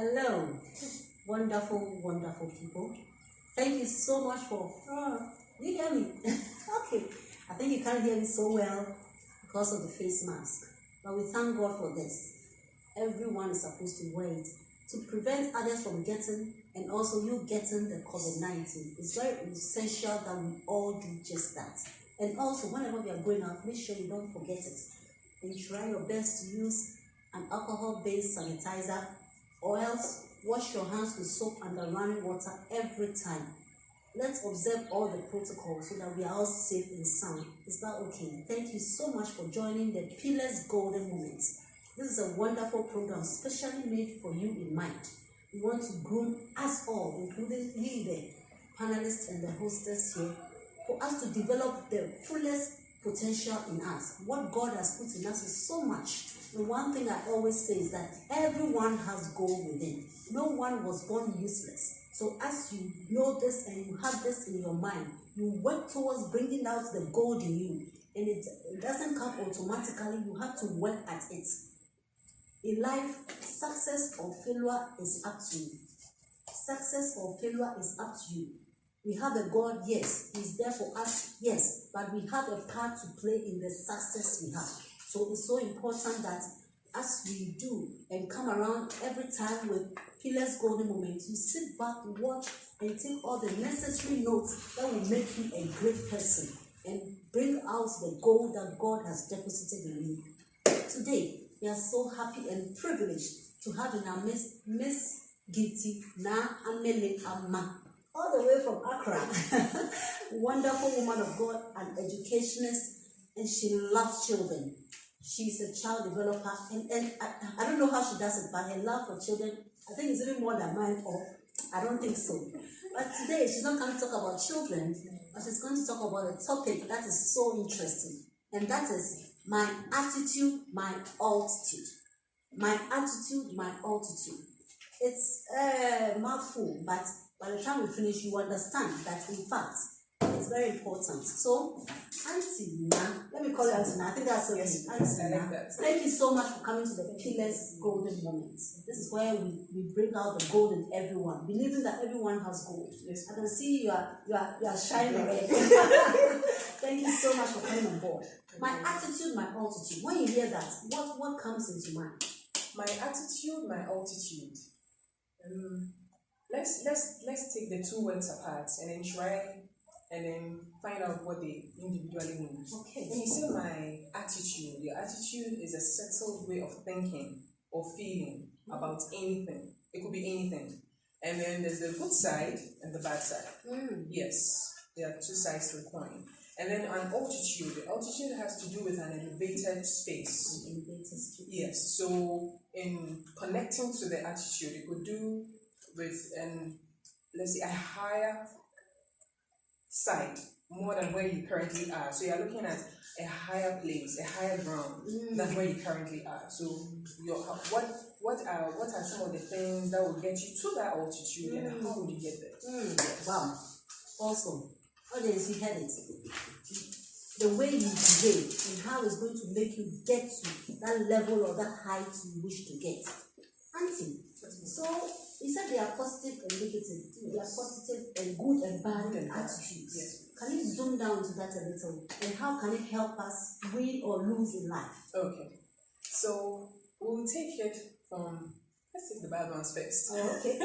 Hello, wonderful, wonderful people. Thank you so much for. You hear me? Okay. I think you can't hear me so well because of the face mask. But we thank God for this. Everyone is supposed to wear it to prevent others from getting and also you getting the COVID-19. It's very essential that we all do just that. And also, whenever we are going out, make sure you don't forget it. And try your best to use an alcohol-based sanitizer, or else wash your hands with soap and running water every time. Let's observe all the protocols so that we are all safe and sound. Is that okay? Thank you so much for joining the Pillars Golden Moments. This is a wonderful program specially made for you in mind. We want to groom us all, including we, the panelists and the hostess here, for us to develop the fullest potential in us. What God has put in us is so much. The one thing I always say is that everyone has gold within. No one was born useless. So as you know this and you have this in your mind, you work towards bringing out the gold in you. And it doesn't come automatically. You have to work at it. In life, success or failure is up to you. Success or failure is up to you. We have a God, yes. He's there for us, yes. But we have a part to play in the success we have. So it's so important that as we do and come around every time with Pillars Golden Moments, you sit back, watch, and take all the necessary notes that will make you a great person and bring out the gold that God has deposited in you. Today, we are so happy and privileged to have in our midst Miss GIFTY na Amele ARMAH, all the way from Accra. Wonderful woman of God, an educationist, and she loves children. She's a child developer, and I don't know how she does it, but her love for children, I think it's even more than mine, or I don't think so. But today, she's not going to talk about children, but she's going to talk about a topic that is so interesting, and that is my attitude, my altitude. My attitude, my altitude. It's a mouthful, but by the time we finish, you understand that in fact, it's very important. So, Auntie Na, let me call you Auntie Na. I think that's okay. Yes, Auntie Na, that. thank you so much for coming to the Pillars Golden Moments. This is where we bring out the gold in everyone, believing that everyone has gold. Yes. I can see you are shining red. Thank you so much for coming on board. My attitude, my altitude. When you hear that, what comes into mind? My attitude, my altitude. Let's take the two words apart and then try and then find out what they individually mean. Okay. When you say my attitude, your attitude is a settled way of thinking or feeling about anything. It could be anything. And then there's the good side and the bad side. Yes, there are two sides to the coin. And then an altitude. The altitude has to do with an elevated space. Yes. So in connecting to the attitude, it could do with let's say a higher side more than where you currently are. So you're looking at a higher place, a higher ground than where you currently are. So what are some of the things that will get you to that altitude and how would you get there? Yes. Wow. Awesome. Audience, you heard it. The way you behave and how it's going to make you get to that level or that height you wish to get. Auntie, so you said they are positive and negative. They are positive and good and bad and attitudes. Yes. Can you zoom down into that a little? And how can it help us win or lose in life? Okay. So we'll take it from, let's take the bad ones first. Oh, okay.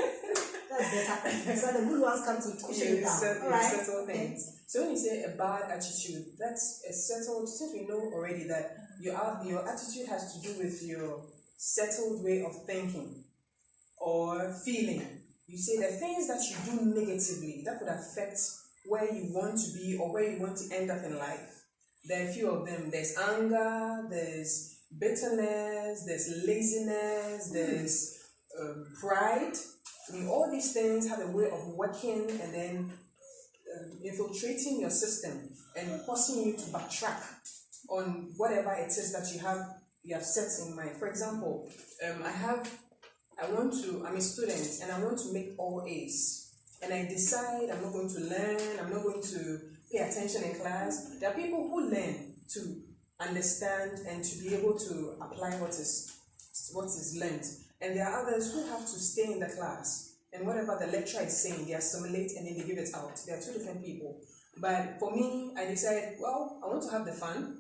That's better. So the good ones come to cushion it down. All right. Settle things. So when you say a bad attitude, that's a settled, since we know already that your attitude has to do with your settled way of thinking or feeling. You say the things that you do negatively that could affect where you want to be or where you want to end up in life. There are a few of them. There's anger, there's bitterness, there's laziness, there's pride. I mean, all these things have a way of working and then infiltrating your system and causing you to backtrack on whatever it is that you have set in mind. For example, I'm a student and I want to make all A's. And I decide I'm not going to learn, I'm not going to pay attention in class. There are people who learn to understand and to be able to apply what is learned. And there are others who have to stay in the class, and whatever the lecturer is saying, they assimilate and then they give it out. There are two different people. But for me, I decided, well, I want to have the fun,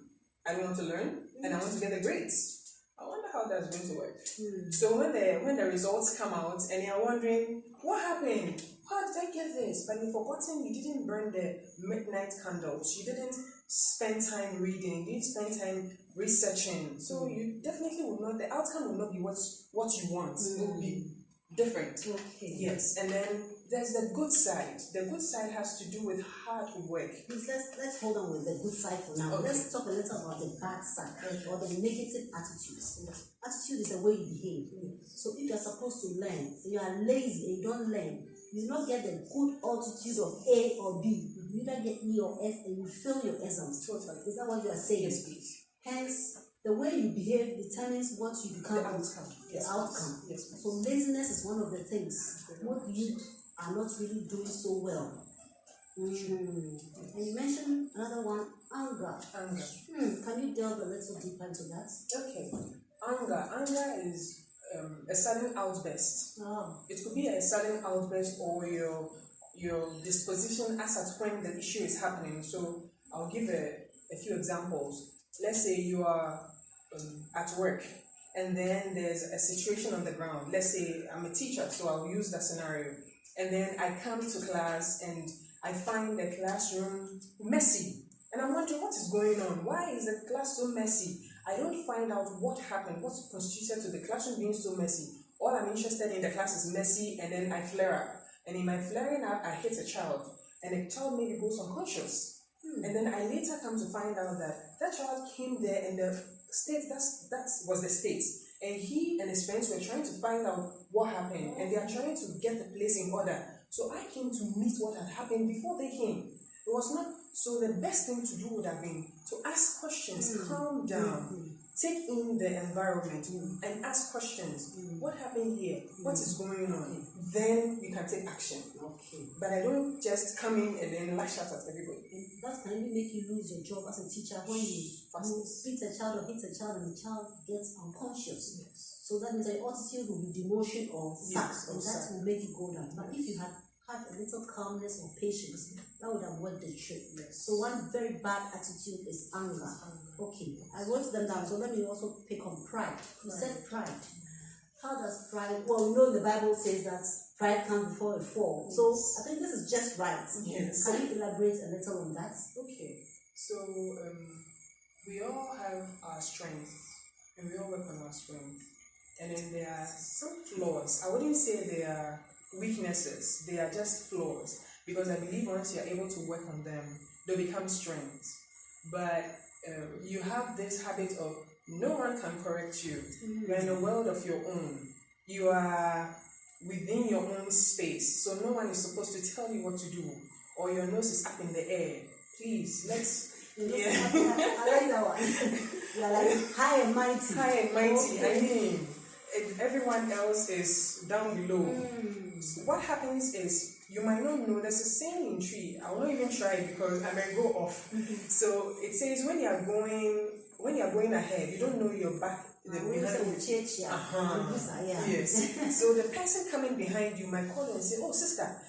I want to learn, and I want to get the grades. I wonder how that's going to work. So when the results come out and you're wondering, what happened? How did I get this? But you've forgotten you didn't burn the midnight candles. You didn't spend time reading. You didn't spend time researching. So you definitely will not, the outcome will not be what you want. It will be different. Okay. Yes. And then there's the good side. The good side has to do with hard work. Please, let's hold on with the good side for now. Okay. Let's talk a little about the bad side or the negative attitudes. Attitude is the way you behave. So if you're supposed to learn, you are lazy and you don't learn, you do not get the good altitude of A or B. You either get E or F and you fail your exams. Totally. Is that what you are saying? Yes, please. Hence, the way you behave determines what you become. The outcome. The outcome. Yes, please. So laziness is one of the things. What youth are not really doing so well. And you mentioned another one, anger. Anger. Can you delve a little deeper into that? Okay. Anger is a sudden outburst. Oh. It could be a sudden outburst or your disposition as at when the issue is happening. So I'll give a few examples. Let's say you are at work and then there's a situation on the ground. Let's say I'm a teacher, so I'll use that scenario. And then I come to class and I find the classroom messy. And I'm wondering what is going on. Why is the class so messy? I don't find out what happened, what contributed to the classroom being so messy. All I'm interested in the class is messy, and then I flare up. And in my flaring up, I hit a child. And the child maybe goes unconscious. And then I later come to find out that that child came there and the state, that was the state. And he and his friends were trying to find out what happened. And they are trying to get the place in order. So I came to meet what had happened before they came. It was not, so the best thing to do would have been to ask questions, calm down, take in the environment and ask questions. What happened here? What is going on? Then you can take action. Okay. But I don't just come in and then lash out at everybody. And that can even make you lose your job as a teacher when you beat a child or hit a child and the child gets unconscious. Yes. So that means the attitude will be demotion or sack, and that will make it go down. But if you had a little calmness or patience, that would have worked the trick. Yes. So one very bad attitude is anger. Okay, I wrote them down. So let me also pick on pride. You said pride. How does pride? Well, we know the Bible says that pride comes before a fall. So I think this is just right. Yes. Can you elaborate a little on that? Okay. So we all have our strengths, and we all work on our strengths. And then there are some flaws. I wouldn't say they are weaknesses, they are just flaws, because I believe once you're able to work on them, they become strengths. But you have this habit of no one can correct you. You're in a world of your own. You are within your own space, so no one is supposed to tell you what to do, or your nose is up in the air. Please, let's. Yeah. I like that one. You're like high and mighty. High and mighty. Okay. I mean, everyone else is down below. So what happens is, you might not know, there's a saying in tree. I will not even try it because I might go off. So it says when you are going ahead, you don't know your back. Yes. So the person coming behind you might call you and say, "Oh, sister,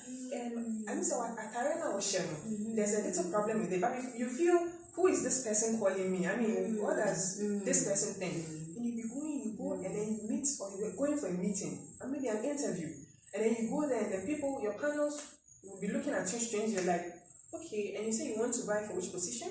there's a little problem with it." But if you feel, who is this person calling me? I mean, what does this person think? And you go and then you meet, or you're going for a meeting, or maybe an interview. And then you go there and the people, your panels will be looking at you strangely like, okay, and you say you want to buy for which position?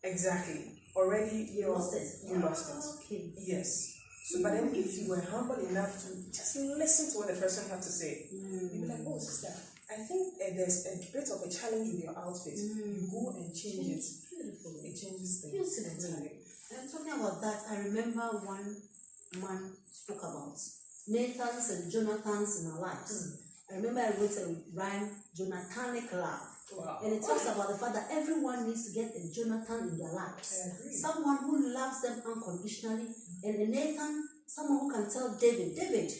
Exactly. Already you lost it. Okay. Yes. So, but then if you were humble enough to just listen to what the person had to say, you'd be like, oh, sister, I think there's a bit of a challenge with your outfit. You go and change it. Beautiful. It changes things. Beautiful. And talking about that, I remember one man spoke about Nathan's and Jonathan's in our lives. I remember I wrote a rhyme, Jonathanic love. Wow. And it talks about the fact that everyone needs to get a Jonathan in their lives. Someone who loves them unconditionally. And a Nathan, someone who can tell David,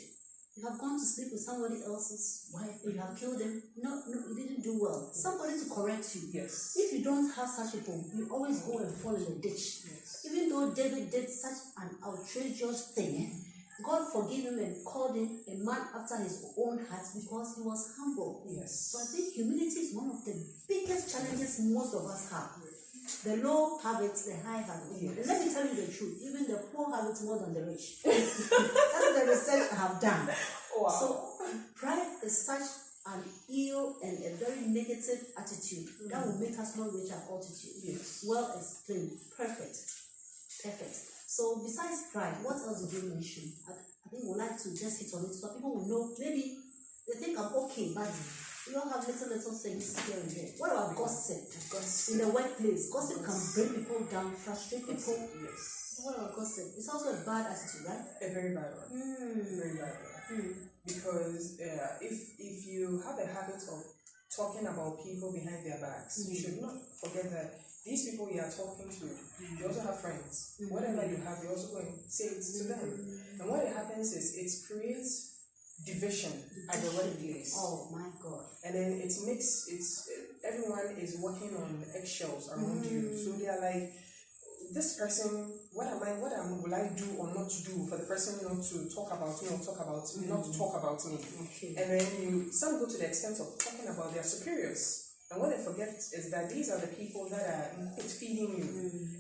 you have gone to sleep with somebody else's wife and you have killed him. No, you didn't do well. Somebody to correct you. Yes. If you don't have such people, you always go and fall in the ditch. Yes. Even though David did such an outrageous thing, God forgave him and called him a man after his own heart because he was humble. Yes. So I think humility is one of the biggest challenges most of us have. The low habits, the high habits. Yes. And let me tell you the truth, even the poor have it more than the rich. That's the research I have done. Wow. So pride is such an ill and a very negative attitude that will make us not reach our altitude. Yes. Well explained. Perfect. So besides pride, what else did you mention? I think we'd like to just hit on it so people will know. Maybe they think I'm okay, but we all have little things here and there. What about gossip? In the workplace, gossip can bring people down, frustrate people. Yes. What about gossip? It's also a bad attitude, right? A very bad one. A very bad one. Because if you have a habit of talking about people behind their backs, you should not forget that these people you are talking to, you also have friends. Whatever you have, you also go and say it to them. And what happens is it creates division at the workplace. Oh my God. And then it makes everyone is working on eggshells around you. So they are like, this person, will I do or not to do for the person not to talk about me or not to talk about me. Okay. And then some go to the extent of talking about their superiors. And what they forget is that these are the people that are feeding you.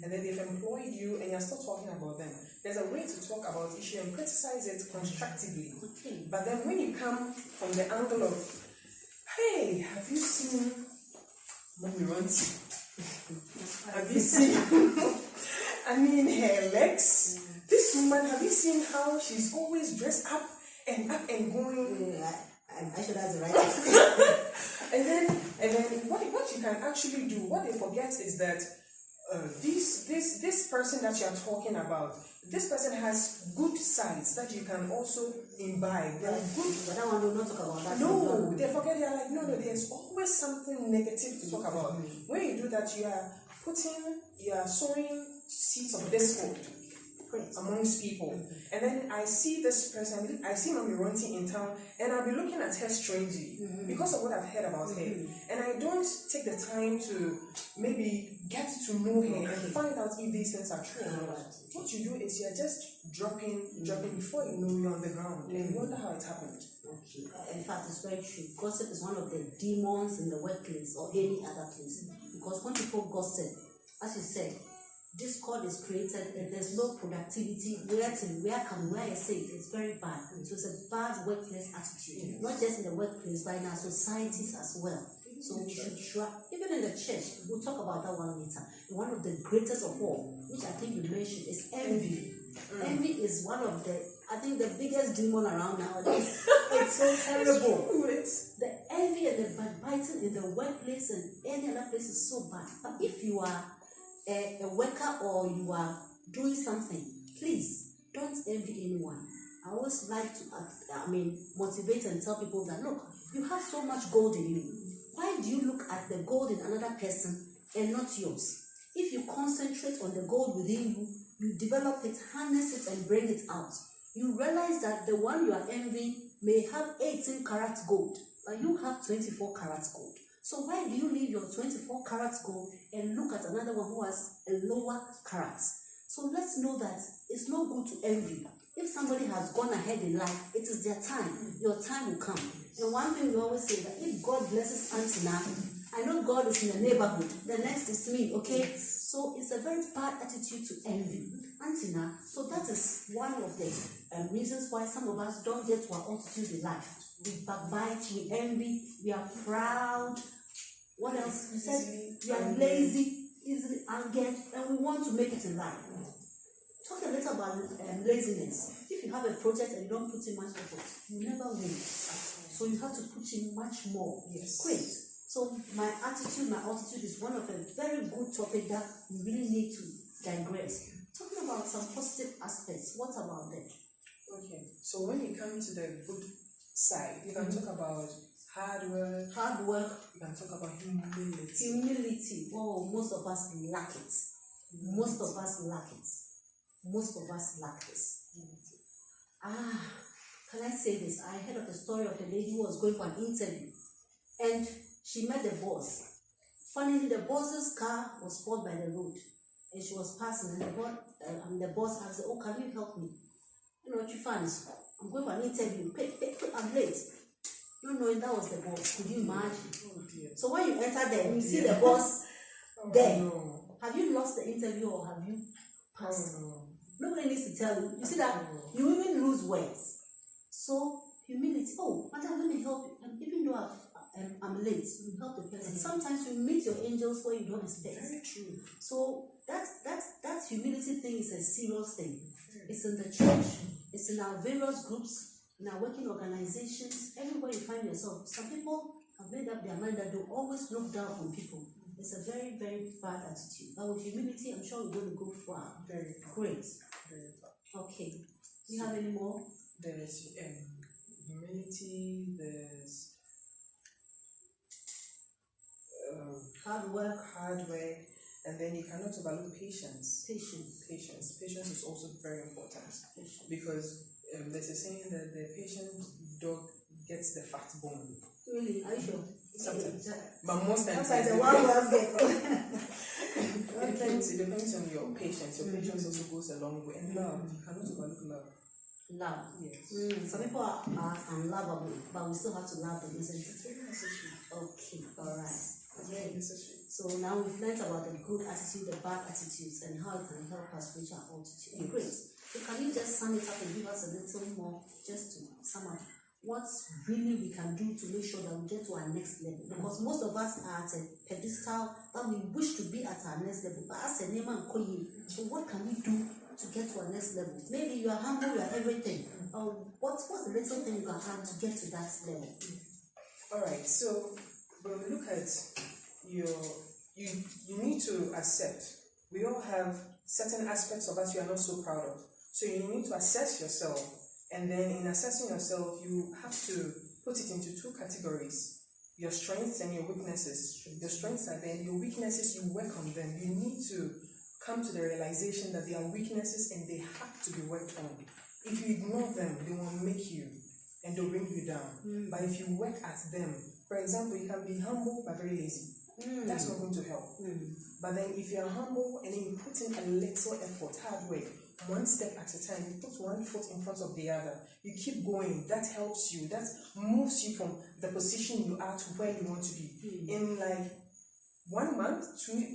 And then they've employed you and you're still talking about them. There's a way to talk about issue and criticize it constructively. Okay. But then when you come from the angle of, hey, have you seen Mommy Ronti? Have you seen her legs? This woman, have you seen how she's always dressed up and going? Yeah, I should have the right. And then what you can actually do, what they forget is that this person that you are talking about, this person has good sides that you can also imbibe. They are good. But that one will not talk about that. No, they forget. They are like, no, there's always something negative to talk about. When you do that, you are sowing seeds of discord amongst people. And then I see this person, I see Mommy Ronti in town, and I'll be looking at her strangely because of what I've heard about her. And I don't take the time to maybe get to know her and find out if these things are true or not. What you do is you're just dropping before you know you're on the ground and you wonder how it happened. Okay. In fact, it's very true. Gossip is one of the demons in the workplace or any other place. Because when people gossip, as you said, discord is created and there's no productivity. Where I say it's very bad. So it's a bad workplace attitude. Not just in the workplace, but in our societies as well. So we should try, even in the church, we'll talk about that one later. One of the greatest of all, which I think you mentioned, is envy. Envy is one of the biggest demon around nowadays. It's so terrible. The envy and the backbiting in the workplace and any other place is so bad. But if you are a worker or you are doing something, please don't envy anyone. I always like to motivate and tell people that, look, you have so much gold in you. Why do you look at the gold in another person and not yours? If you concentrate on the gold within you, you develop it, harness it, and bring it out. You realize that the one you are envying may have 18 carats gold, but you have 24 carats gold. So why do you leave your 24 carats gold and look at another one who has a lower carats? So let's know that it's not good to envy. If somebody has gone ahead in life, it is their time. Your time will come. And one thing we always say that if God blesses Auntie now, I know God is in the neighborhood. The next is me, okay? So it's a very bad attitude to envy. Auntie now, so that is one of the reasons why some of us don't get to our altitude in life. We backbite, we envy, we are proud. What else? You said we are lazy, easily angered, and we want to make it in life. Talk a little about laziness. If you have a project and you don't put in much effort, you never win. So you have to put in much more. Yes. Great. So my altitude is one of a very good topic that we really need to digress. Talking about some positive aspects. What about that? Okay. So when you come to the good side, you can talk about hard work. You can talk about humility. Oh, most of us lack it. Most of us lack this. Can I say this? I heard of a story of a lady who was going for an interview and she met the boss. Funnily, the boss's car was spoiled by the road and she was passing and the boss asked her, oh, can you help me? You know what you find is, I'm going for an interview, I'm late. Not knowing that was the boss. Could you imagine? Oh dear. So when you enter there, you see the boss there. No. Have you lost the interview or have you passed? No. Nobody needs to tell you. You see that you even lose words. So humility. Oh, madam, let me help you. And even though I'm late, you help the person. Sometimes you meet your angels where you don't expect. Very true. So that humility thing is a serious thing. It's in the church. It's in our various groups, in our working organizations, everywhere you find yourself. Some people have made up their mind that they'll always look down on people. It's a very, very bad attitude. But with humility, I'm sure we're going to go far. Very far. Great. Very far. Okay. Do you have any more? There's humility, there's Hard work. And then you cannot overlook patience. Patience is also very important. Patience. Because there's a saying that the patient dog gets the fat bone. Really? Are you sure? Sometimes. But most times. Sometimes the one was get. It depends on your patience. Your patience also goes a long way. And love. You cannot overlook love. Love. Yes. Some people are unlovable, but we still have to love them, isn't it? It's very necessary. Okay, alright. Very necessary. So now we've learned about the good attitude, the bad attitudes, and how it can help us reach our altitude. Yes. Great. So can you just sum it up and give us a little more, just to sum up, what really we can do to make sure that we get to our next level? Because most of us are at a pedestal that we wish to be at our next level. But as a name and so what can we do to get to our next level? Maybe you are humble, you are everything. What's the little thing you can have to get to that level? Alright, so when we look at you need to accept. We all have certain aspects of us you are not so proud of. So you need to assess yourself, and then in assessing yourself, you have to put it into two categories: your strengths and your weaknesses. Your strengths are there, your weaknesses, you work on them. You need to come to the realization that they are weaknesses and they have to be worked on. If you ignore them, they will make you and they'll bring you down. But if you work at them, for example, you can be humble but very lazy. That's not going to help. But then if you are humble and then you put in a little effort, hard work, one step at a time, you put one foot in front of the other, you keep going, that helps you, that moves you from the position you are to where you want to be. In like 1 month,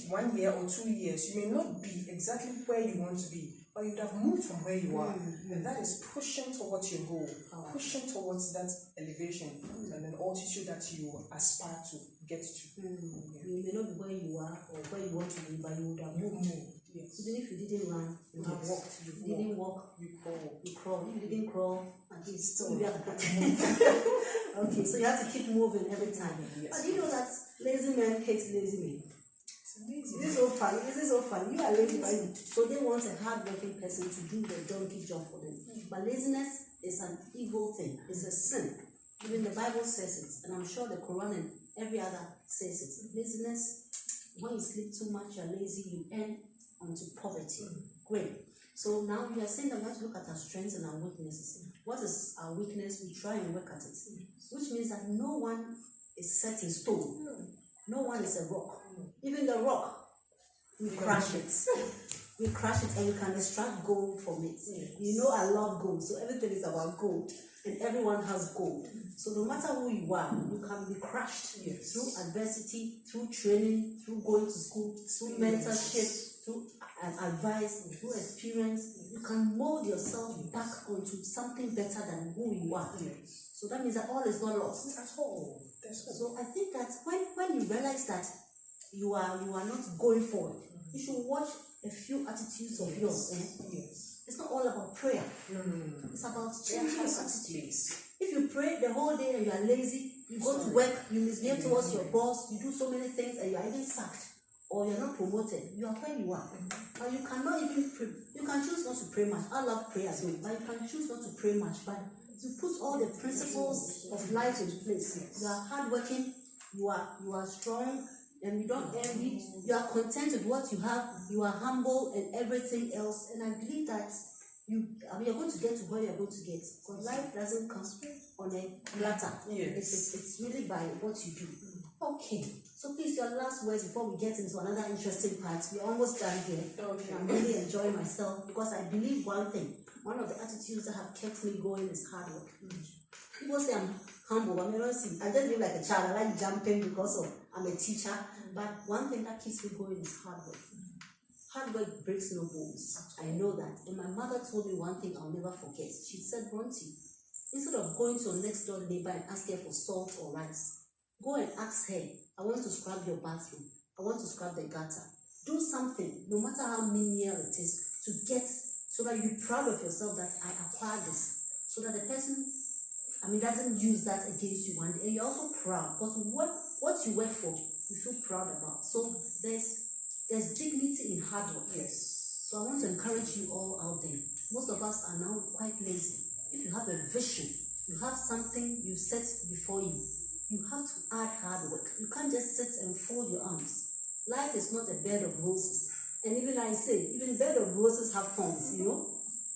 1 year or 2 years, you may not be exactly where you want to be, but you would have moved from where you are. And that is pushing towards your goal, pushing towards that elevation and an altitude that you aspire to get to. You may not be where you are or where you want to be, but you would have moved. Yes. Even if you didn't run, you have walked. If you didn't walk, you crawl. You crawl. If you didn't crawl, at least Still. you have Okay, so you have to keep moving every time. Yes. But you know that lazy men hate lazy men. It's amazing. This is so funny. This is so funny. You are lazy, so they want a hard-working person to do the donkey job for them. But laziness is an evil thing. It's a sin. Even the Bible says it, and I'm sure the Quran and every other says it. Laziness, when you sleep too much, you're lazy, you end onto poverty. Great. So now we are saying that we have to look at our strengths and our weaknesses. What is our weakness? We try and work at it. Which means that no one is set in stone. No one is a rock. Even the rock, we crush it. We crush it and we can extract gold from it. You know I love gold, so everything is about gold. And everyone has gold. So no matter who you are, you can be crushed through adversity, through training, through going to school, through mentorship, through advice, through experience. You can mold yourself back onto something better than who you are. So that means that all is not lost at all. So I think that when you realize that you are not going forward, you should watch a few attitudes of yours. It's not all about prayer. It's about changing your attitude. If you pray the whole day and you are lazy, you go to work, you misbehave towards your boss, you do so many things and you are even sacked or you're not promoted, you are where you are. But you cannot even pray. You can choose not to pray much. I love prayer as well, but you can choose not to pray much. But you put all the principles of life in place. You are hardworking, you are strong, and you don't envy. You are content with what you have. You are humble and everything else. And I believe that you're going to get to where you're going to get. Because life doesn't come on a platter. It's really by what you do. Okay. So please, your last words before we get into another interesting part. We're almost done here. I'm really enjoying myself because I believe one thing. one of the attitudes that have kept me going is hard work. People say I'm humble. I just live like a child. I like jumping because I'm a teacher. But one thing that keeps me going is hard work. Hard work breaks no bones. I know that. And my mother told me one thing I'll never forget. She said, Bronte, instead of going to your next door neighbor and ask her for salt or rice, go and ask her, I want to scrub your bathroom. I want to scrub the gutter. Do something, no matter how menial it is, to get, so that you're proud of yourself that I acquired this. So that the person, doesn't use that against you one day. And you're also proud, because what you work for, you feel proud about. So there's dignity in hard work. Yes. So I want to encourage you all out there. Most of us are now quite lazy. If you have a vision, you have something you set before you, you have to add hard work. You can't just sit and fold your arms. Life is not a bed of roses. And even bed of roses have thorns,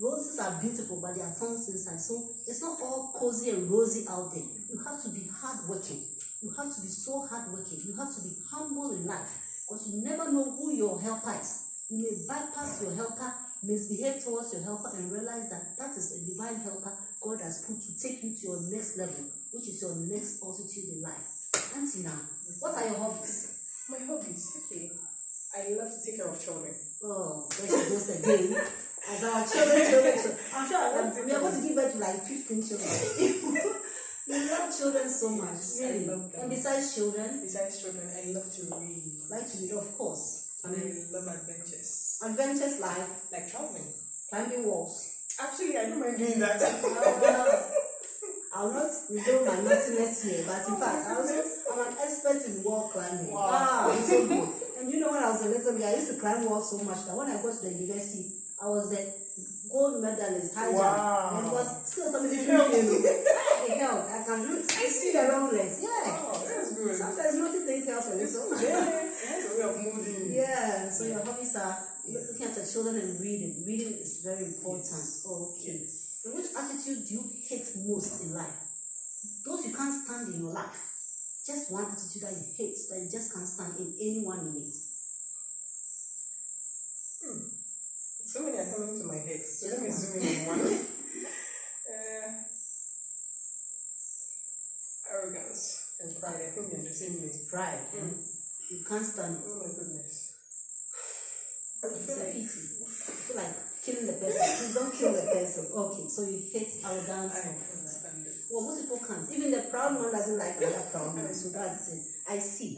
Roses are beautiful, but they are thorns inside. So it's not all cozy and rosy out there. You have to be hardworking. You have to be so hardworking. You have to be humble in life, because you never know who your helper is. You may bypass your helper, misbehave towards your helper, and realize that is a divine helper God has put to take you to your next level, which is your next altitude in life. Auntie, now, what are your hobbies? My hobbies, okay. I love to take care of children. Oh, there she goes again. As our children. I'm sure we are going to give birth to like 15 children. You love children so much. Really? I love them. And besides children? Besides children, I love to read. Like to read, of course. And I love adventures. Adventures like traveling. Climbing walls. Actually, I don't mind doing that. I'll not reveal my naughtiness here, but in fact, I'm an expert in wall climbing. Wow. It's so good. And when I was a little girl, I used to climb walls so much that when I got to the university, I was the gold medalist, high jump. And it was still something different. It helped. I can do it. I see the long legs. Yeah. Oh, that's good. Sometimes naughty things help a little. Yeah, it has a way of moving. Yeah, so your hobbies are looking at the children and reading. Reading is very important. Yes. Okay. And which attitude do you hate most in life? Those you can't stand in your life. Just one attitude that you hate, that you just can't stand in anyone you meet. So many are coming to my head. So Just let me one. zoom in on one. Arrogance and pride. I think they're the same way. Pride. You can't stand it. Oh my goodness. It's a pity. You feel like killing the person. Please don't kill the person. Okay, so you hate arrogance. I understand it. Well, most people can't. Even the proud man doesn't like another proud man. So that's it. I see.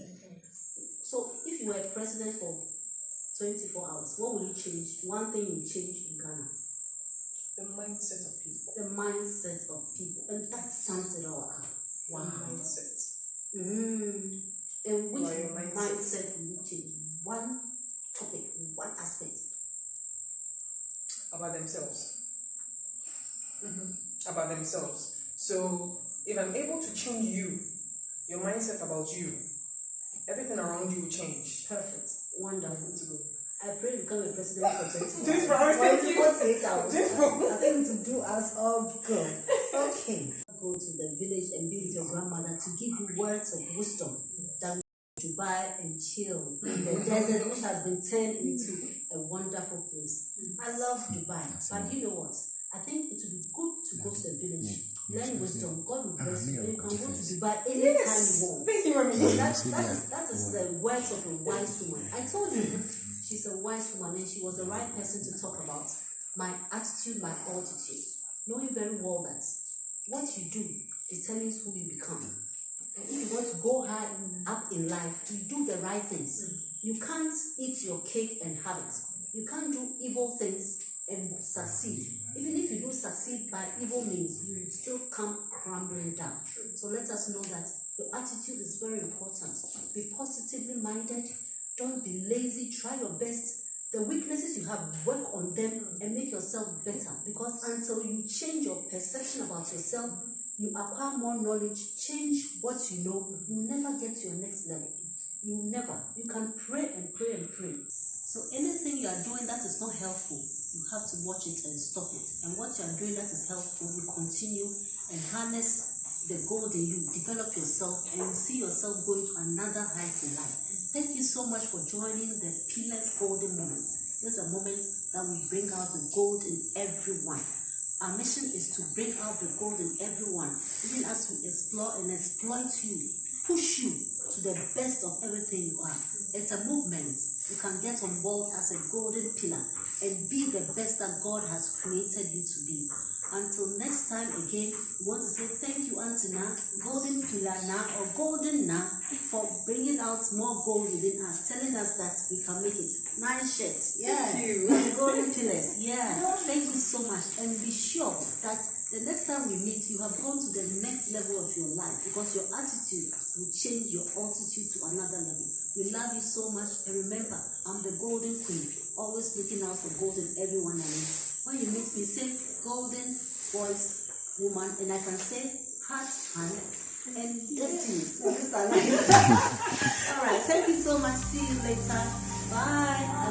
So if you were president for 24 hours, what will you change? One thing you change in Ghana. The mindset of people. The mindset of people. And that sums it all up. Wow. Mindset. And which Your mindset will you change? One topic, one aspect. About themselves. About themselves. So if I'm able to change you, your mindset about you, everything around you will change. Perfect. Wonderful. To go. I pray you become a president for 24 This hours. thank you. 48 hours. I think to do us all good. Okay. Go to the village and be with your grandmother to give you words of wisdom that will Dubai and chill in the desert, which has been turned into a wonderful place. I love Dubai, but you know what? I think it would be good to go to the village, learn wisdom. God will bless you. You can go to Dubai anytime you want. Thank you, Mommy. That is the words of a wise woman. I told you, she's a wise woman, and she was the right person to talk about my attitude, my altitude. Knowing very well that what you do determines who you become. And if you want to go high up in life, you do the right things. You can't eat your cake and have it. You can't do evil things and succeed. Even if you do succeed by evil means, you will still come crumbling down. So let us know that your attitude is very important. Be positively minded. Don't be lazy. Try your best. The weaknesses you have, work on them and make yourself better. Because until you change your perception about yourself, you acquire more knowledge, change what you know, you will never get to your next level. You will never. You can pray and pray and pray. So anything you are doing that is not helpful, you have to watch it and stop it. And what you are doing that is helpful, you continue and harness the gold in you, develop yourself, and you see yourself going to another height in life. Thank you so much for joining the Pillars Golden Moments. These are moments that will bring out the gold in everyone. Our mission is to bring out the gold in everyone, even as we explore and exploit you, push you to the best of everything you are. It's a movement. You can get on board as a golden pillar and be the best that God has created you to be. Until next time again, we want to say thank you, Auntie Na, Golden Pillar Na, or Golden Na, for bringing out more gold within us, telling us that we can make it. Nice shirts. Yeah. Thank you. And Golden Pillars. Yeah. Thank you so much. And be sure that the next time we meet, you have gone to the next level of your life, because your attitude will change your altitude to another level. We love you so much. And remember, I'm the Golden Queen, always looking out for gold in everyone I meet. When you meet me, say golden voice woman, and I can say heart, hands, and destinies. All right. Thank you so much. See you later. Bye.